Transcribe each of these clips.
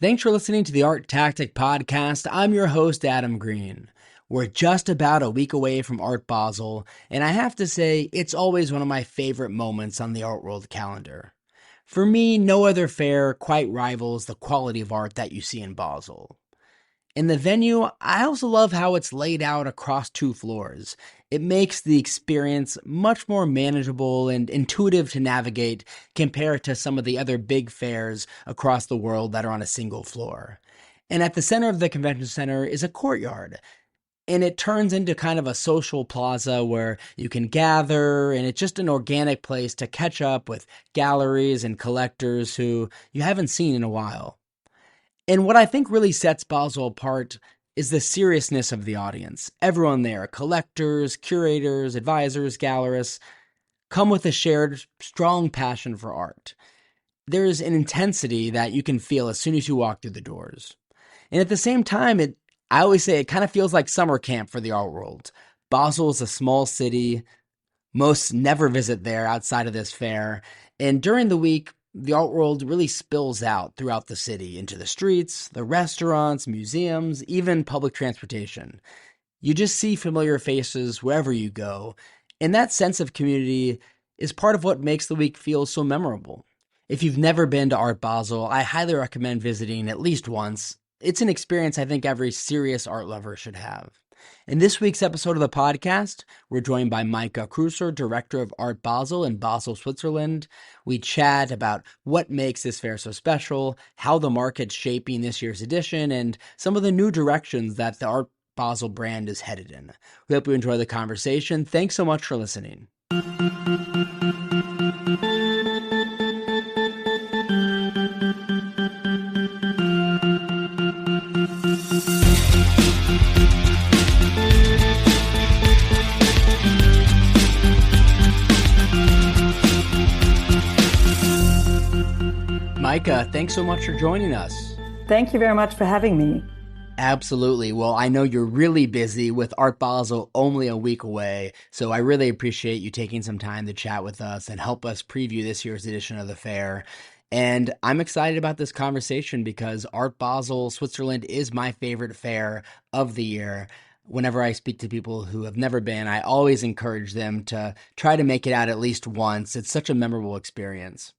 Thanks for listening to the ArtTactic Podcast. I'm your host, Adam Green. We're just about a week away from Art Basel, and I have to say, it's always one of my favorite moments on the art world calendar. For me, no other fair quite rivals the quality of art that you see in Basel. In the venue, I also love how it's laid out across 2 floors. It makes the experience much more manageable and intuitive to navigate compared to some of the other big fairs across the world that are on a single floor. And at the center of the convention center is a courtyard. And it turns into kind of a social plaza where you can gather, and it's just an organic place to catch up with galleries and collectors who you haven't seen in a while. And what I think really sets Basel apart is the seriousness of the audience. Everyone there, collectors, curators, advisors, gallerists, come with a shared, strong passion for art. There's an intensity that you can feel as soon as you walk through the doors. And at the same time, I always say it kind of feels like summer camp for the art world. Basel is a small city. Most never visit there outside of this fair. And during the week, the art world really spills out throughout the city into the streets, the restaurants, museums, even public transportation. You just see familiar faces wherever you go, and that sense of community is part of what makes the week feel so memorable. If you've never been to Art Basel, I highly recommend visiting at least once. It's an experience I think every serious art lover should have. In this week's episode of the podcast, we're joined by Maike Cruse, Director of Art Basel in Basel, Switzerland. We chat about what makes this fair so special, how the market's shaping this year's edition, and some of the new directions that the Art Basel brand is headed in. We hope you enjoy the conversation. Thanks so much for listening. Maike, thanks so much for joining us. Thank you very much for having me. Absolutely. Well, I know you're really busy with Art Basel only a week away, so I really appreciate you taking some time to chat with us and help us preview this year's edition of the fair. And I'm excited about this conversation because Art Basel, Switzerland is my favorite fair of the year. Whenever I speak to people who have never been, I always encourage them to try to make it out at least once. It's such a memorable experience.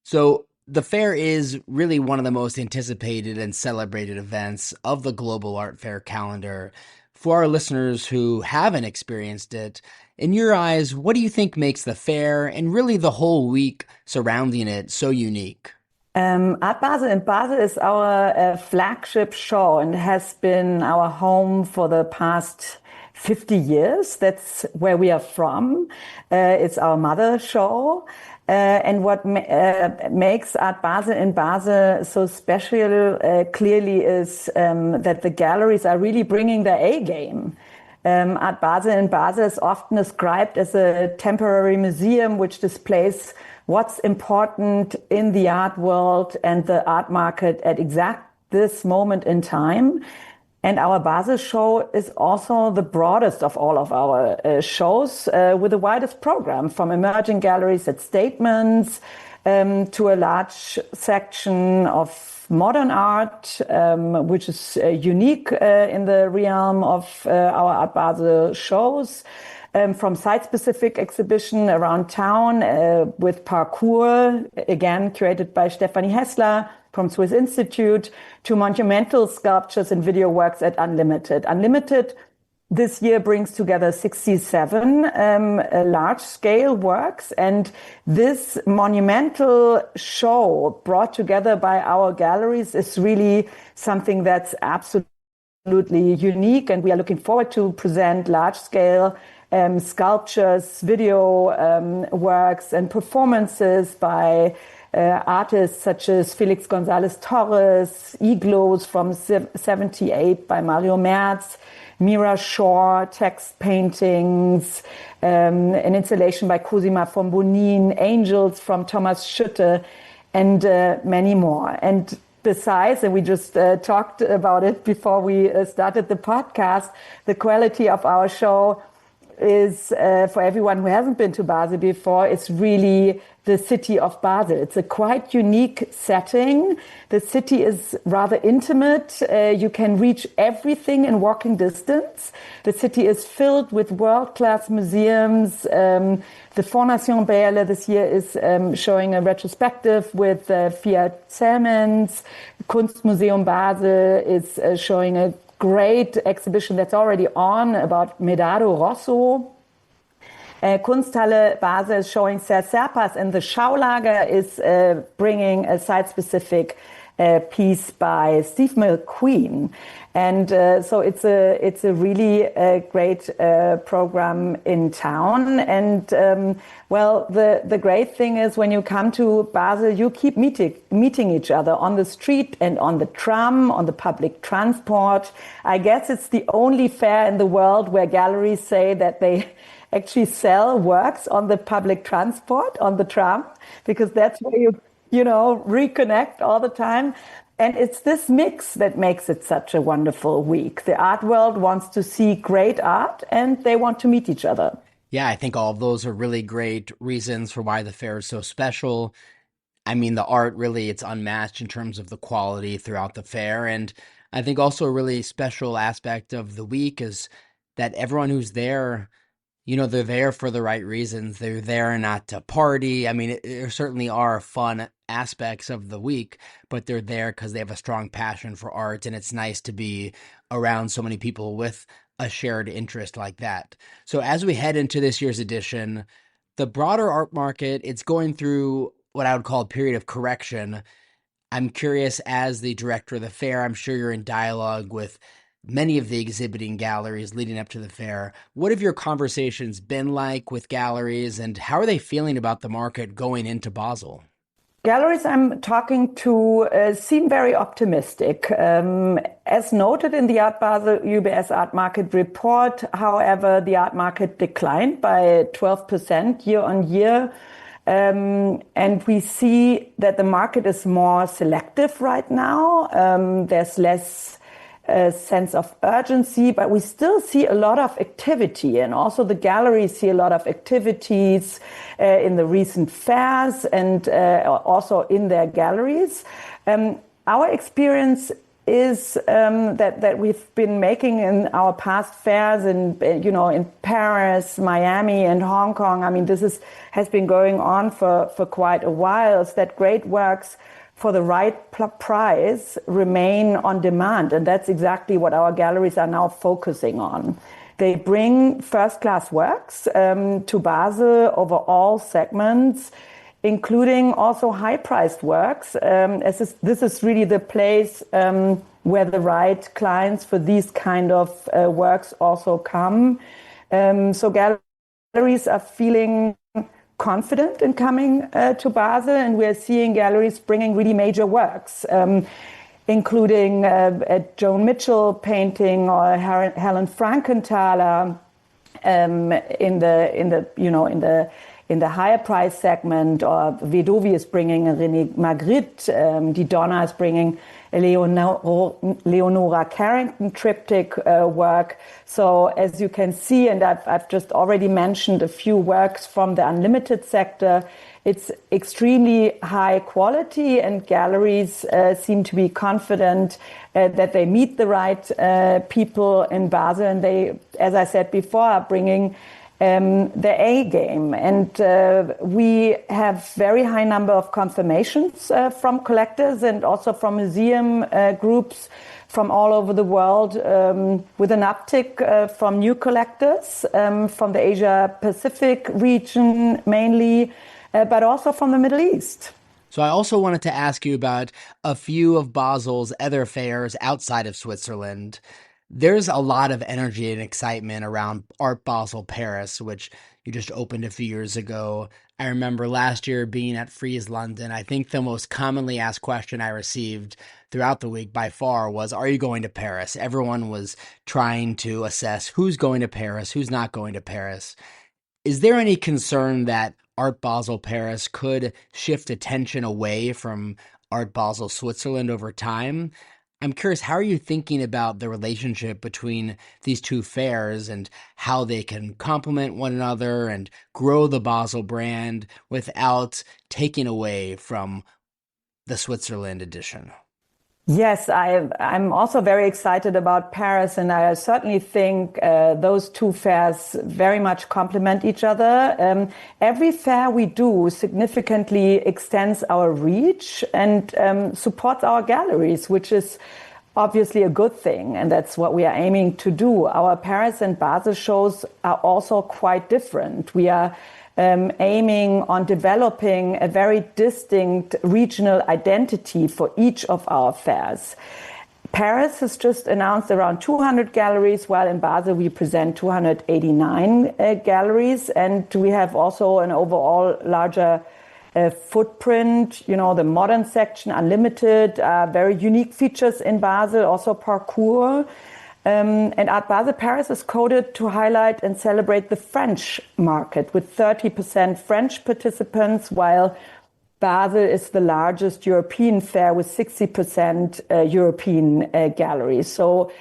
So, the fair is really one of the most anticipated and celebrated events of the global art fair calendar. For our listeners who haven't experienced it, in your eyes, what do you think makes the fair and really the whole week surrounding it so unique? Art Basel in Basel is our flagship show and has been our home for the past 50 years. That's where we are from. It's our mother show. And what makes Art Basel in Basel so special clearly is that the galleries are really bringing their A game. Art Basel in Basel is often described as a temporary museum which displays what's important in the art world and the art market at exact this moment in time. And our Basel show is also the broadest of all of our shows with the widest program, from emerging galleries at Statements to a large section of modern art, which is unique in the realm of our Art Basel shows, from site-specific exhibition around town with parkour, again curated by Stefanie Hessler, from Swiss Institute, to monumental sculptures and video works at Unlimited. Unlimited this year brings together 67 large-scale works, and this monumental show brought together by our galleries is really something that's absolutely unique, and we are looking forward to present large-scale sculptures, video works, and performances by artists such as Felix González Torres, Igloos from 78 by Mario Merz, Mira Shore, text paintings, an installation by Cosima von Bonin, Angels from Thomas Schütte, and many more. And besides, and we just talked about it before we started the podcast, the quality of our show is, for everyone who hasn't been to Basel before, it's really the city of Basel. It's a quite unique setting. The city is rather intimate. You can reach everything in walking distance. The city is filled with world-class museums. The Fondation Berle this year is showing a retrospective with Fiat Cements. Kunstmuseum Basel is showing a great exhibition that's already on about Medado Rosso. Kunsthalle Basel is showing Serpas, and the Schaulager is bringing a site-specific piece by Steve McQueen. And so it's a really great program in town. And well, the great thing is when you come to Basel, you keep meeting each other on the street and on the tram, on the public transport. I guess it's the only fair in the world where galleries say that they actually sell works on the public transport, on the tram, because that's where you know, reconnect all the time. And it's this mix that makes it such a wonderful week. The art world wants to see great art and they want to meet each other. Yeah, I think all of those are really great reasons for why the fair is so special. I mean, the art really, it's unmatched in terms of the quality throughout the fair. And I think also a really special aspect of the week is that everyone who's there, you know, they're there for the right reasons. They're there not to party. I mean, there certainly are fun aspects of the week, but they're there because they have a strong passion for art. And it's nice to be around so many people with a shared interest like that. So as we head into this year's edition, the broader art market, it's going through what I would call a period of correction. I'm curious, as the director of the fair, I'm sure you're in dialogue with many of the exhibiting galleries leading up to the fair. What have your conversations been like with galleries, and how are they feeling about the market going into Basel? Galleries I'm talking to seem very optimistic. As noted in the Art Basel UBS Art Market report, however, the art market declined by 12% year on year. And we see that the market is more selective right now. There's less sense of urgency, but we still see a lot of activity, and also the galleries see a lot of activities in the recent fairs and also in their galleries. Our experience is that we've been making in our past fairs in Paris, Miami, and Hong Kong. I mean, this has been going on for quite a while. Is that great works for the right price remain on demand. And that's exactly what our galleries are now focusing on. They bring first-class works to Basel over all segments, including also high-priced works. This is really the place where the right clients for these kind of works also come. So galleries are feeling confident in coming to Basel, and we're seeing galleries bringing really major works, including a Joan Mitchell painting or Helen Frankenthaler in the higher price segment, or Vedovi is bringing a René Magritte, Di Donna is bringing a Leonora Carrington triptych work. So as you can see, and I've just already mentioned a few works from the unlimited sector, it's extremely high quality, and galleries seem to be confident that they meet the right people in Basel, and they, as I said before, are bringing the A game. And we have very high number of confirmations from collectors and also from museum groups from all over the world, with an uptick from new collectors from the Asia Pacific region mainly, but also from the Middle East. So I also wanted to ask you about a few of Basel's other fairs outside of Switzerland. There's a lot of energy and excitement around Art Basel Paris, which you just opened a few years ago. I remember last year being at Frieze London. I think the most commonly asked question I received throughout the week by far was, are you going to Paris? Everyone was trying to assess who's going to Paris, who's not going to Paris. Is there any concern that Art Basel Paris could shift attention away from Art Basel Switzerland over time? I'm curious, how are you thinking about the relationship between these two fairs and how they can complement one another and grow the Basel brand without taking away from the Switzerland edition? Yes, I'm also very excited about Paris, and I certainly think those two fairs very much complement each other. Every fair we do significantly extends our reach and supports our galleries, which is obviously a good thing, and that's what we are aiming to do. Our Paris and Basel shows are also quite different. We are aiming on developing a very distinct regional identity for each of our fairs. Paris has just announced around 200 galleries, while in Basel we present 289 galleries, and we have also an overall larger footprint. You know, the modern section, Unlimited, very unique features in Basel, also parkour. And Art Basel Paris is coded to highlight and celebrate the French market with 30% French participants, while Basel is the largest European fair with 60% European galleries. So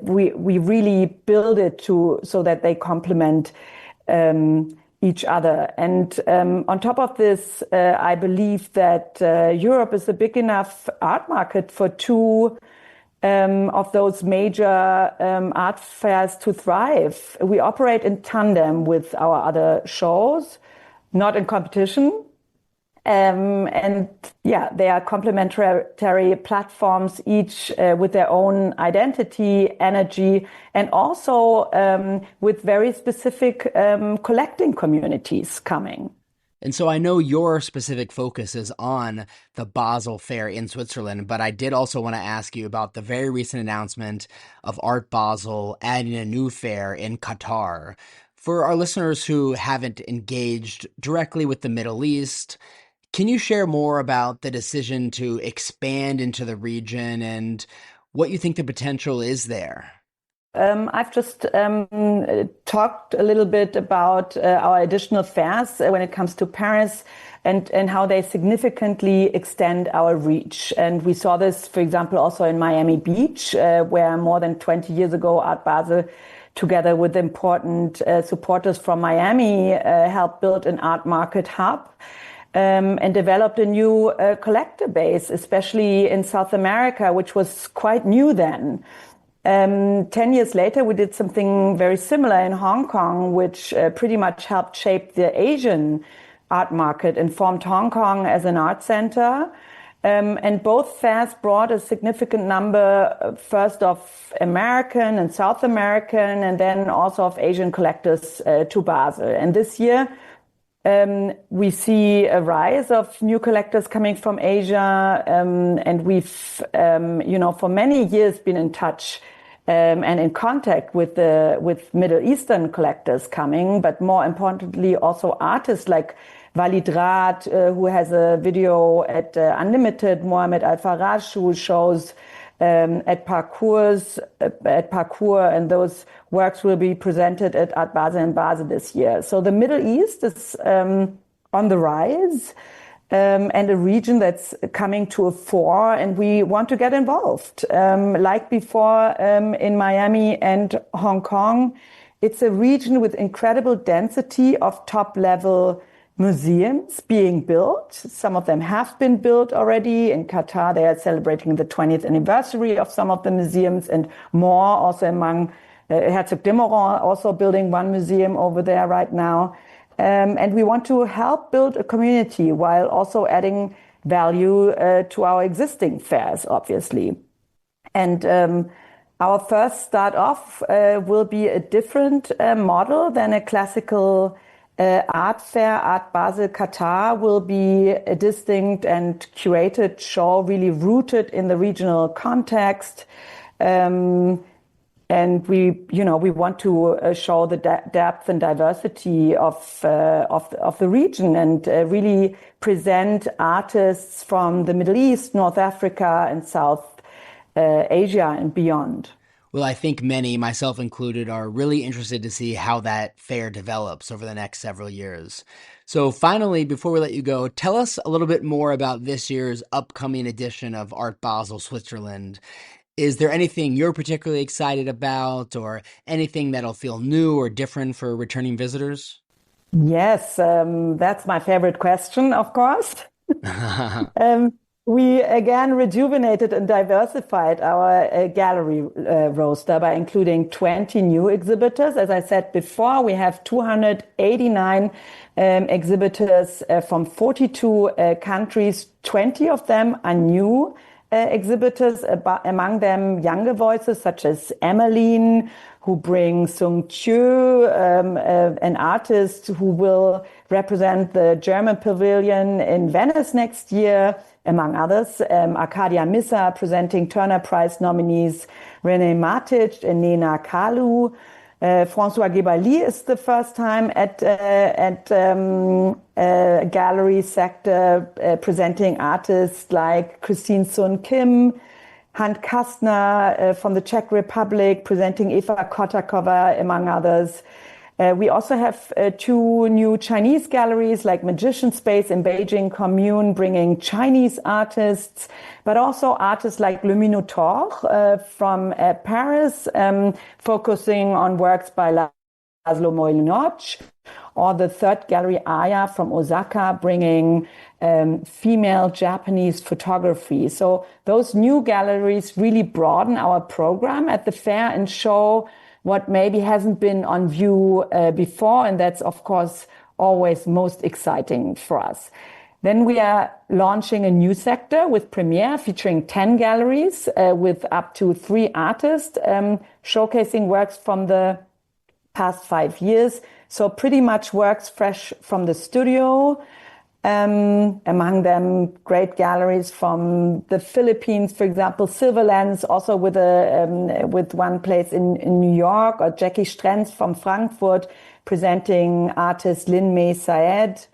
we really build it so that they complement each other. And on top of this, I believe that Europe is a big enough art market for two of those major art fairs to thrive. We operate in tandem with our other shows, not in competition. And yeah, they are complementary platforms, each with their own identity, energy, and also with very specific collecting communities coming. And so I know your specific focus is on the Basel Fair in Switzerland, but I did also want to ask you about the very recent announcement of Art Basel adding a new fair in Qatar. For our listeners who haven't engaged directly with the Middle East, can you share more about the decision to expand into the region and what you think the potential is there? I've just talked a little bit about our additional fairs when it comes to Paris and how they significantly extend our reach. And we saw this, for example, also in Miami Beach, where more than 20 years ago, Art Basel, together with important supporters from Miami, helped build an art market hub. And developed a new collector base, especially in South America, which was quite new then. 10 years later, we did something very similar in Hong Kong, which pretty much helped shape the Asian art market and formed Hong Kong as an art center. And both fairs brought a significant number, first of American and South American, and then also of Asian collectors to Basel. And this year, we see a rise of new collectors coming from Asia, and we've, for many years been in touch and in contact with Middle Eastern collectors coming, but more importantly, also artists like Walid Raad, who has a video at Unlimited, Mohamed Al-Faraj, who shows at Parkour, and those works will be presented at Art Basel in Basel this year. So the Middle East is on the rise, and a region that's coming to a fore, and we want to get involved. Like before in Miami and Hong Kong, it's a region with incredible density of top-level museums being built. Some of them have been built already. In Qatar, they are celebrating the 20th anniversary of some of the museums, and more also among Herzog de Meuron, also building one museum over there right now. And we want to help build a community while also adding value to our existing fairs, obviously. And our first start off will be a different model than a classical art fair. Art Basel Qatar will be a distinct and curated show, really rooted in the regional context. And we want to show the depth and diversity of the region and really present artists from the Middle East, North Africa, and South Asia and beyond. Well, I think many, myself included, are really interested to see how that fair develops over the next several years. So, finally, before we let you go, tell us a little bit more about this year's upcoming edition of Art Basel Switzerland. Is there anything you're particularly excited about, or anything that'll feel new or different for returning visitors? Yes, that's my favorite question, of course. Um, we again rejuvenated and diversified our gallery roster by including 20 new exhibitors. As I said before, we have 289 exhibitors from 42 countries. 20 of them are new exhibitors, among them younger voices such as Emmeline, who brings Sung Chiu, an artist who will represent the German pavilion in Venice next year, among others. Arcadia Missa presenting Turner Prize nominees René Matic and Nena Kalu. François Gebali is the first time at gallery sector presenting artists like Christine Sun Kim, Hand Kastner from the Czech Republic presenting Eva Kotakova, among others. We also have two new Chinese galleries like Magician Space in Beijing Commune bringing Chinese artists, but also artists like Le Minotaur from Paris, focusing on works by Laszlo Molynoch, or the third gallery, Aya from Osaka, bringing female Japanese photography. So those new galleries really broaden our program at the fair and show what maybe hasn't been on view before. And that's, of course, always most exciting for us. Then we are launching a new sector with Premiere featuring 10 galleries with up to 3 artists showcasing works from the past 5 years. So pretty much works fresh from the studio. Among them, great galleries from the Philippines, for example, Silver Lens, also with one place in New York, or Jackie Strenz from Frankfurt, presenting artist Lin Mei Saed.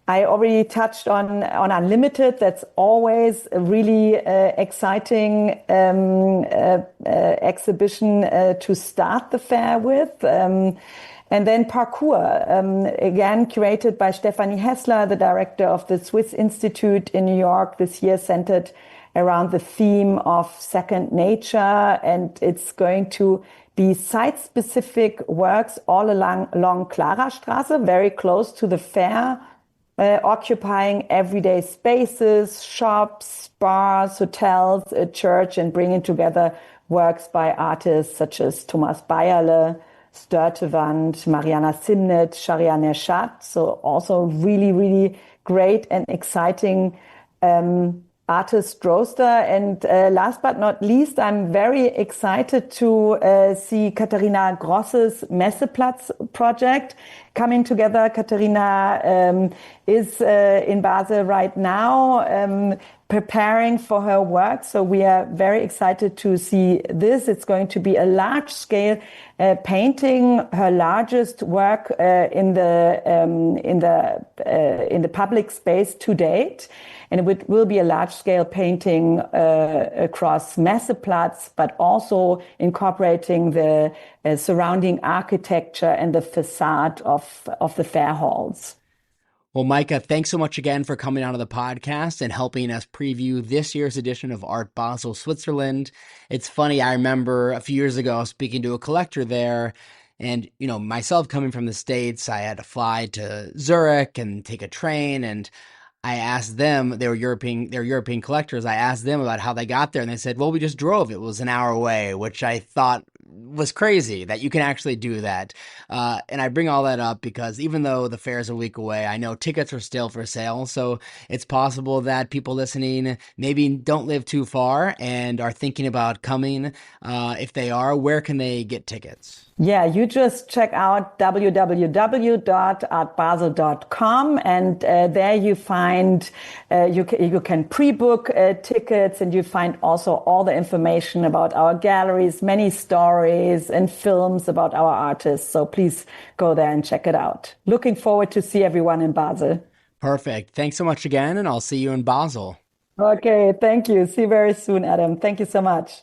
I already touched on Unlimited. That's always a really exciting exhibition to start the fair with. And then Parkour, again, curated by Stefanie Hessler, the director of the Swiss Institute in New York, this year centered around the theme of second nature. And it's going to be site-specific works all along Klarastraße, very close to the fair, occupying everyday spaces, shops, bars, hotels, a church, and bringing together works by artists such as Thomas Bayerle, Sturtevant, Mariana Simnet, Sharia Neshat. So also really, really great and exciting artist roster. And last but not least, I'm very excited to see Katharina Grosse's Messeplatz project coming together. Katharina is in Basel right now, preparing for her work. So we are very excited to see this. It's going to be a large-scale painting, her largest work in the public space to date. And it will be a large-scale painting across Messeplatz, but also incorporating the surrounding architecture and the facade of the fair halls. Well, Maike, thanks so much again for coming onto the podcast and helping us preview this year's edition of Art Basel Switzerland. It's funny, I remember a few years ago speaking to a collector there, and, you know, myself coming from the States, I had to fly to Zurich and take a train, and I asked them, they're European collectors. I asked them about how they got there, and they said, well, we just drove. It was an hour away, which I thought was crazy that you can actually do that. And I bring all that up because even though the fair is a week away, I know tickets are still for sale. So it's possible that people listening maybe don't live too far and are thinking about coming. If they are, where can they get tickets? Yeah, you just check out www.artbasel.com, and there you find you can pre-book tickets, and you find also all the information about our galleries, many stories and films about our artists. So please go there and check it out. Looking forward to see everyone in Basel. Perfect. Thanks so much again, and I'll see you in Basel. Okay, thank you. See you very soon, Adam. Thank you so much.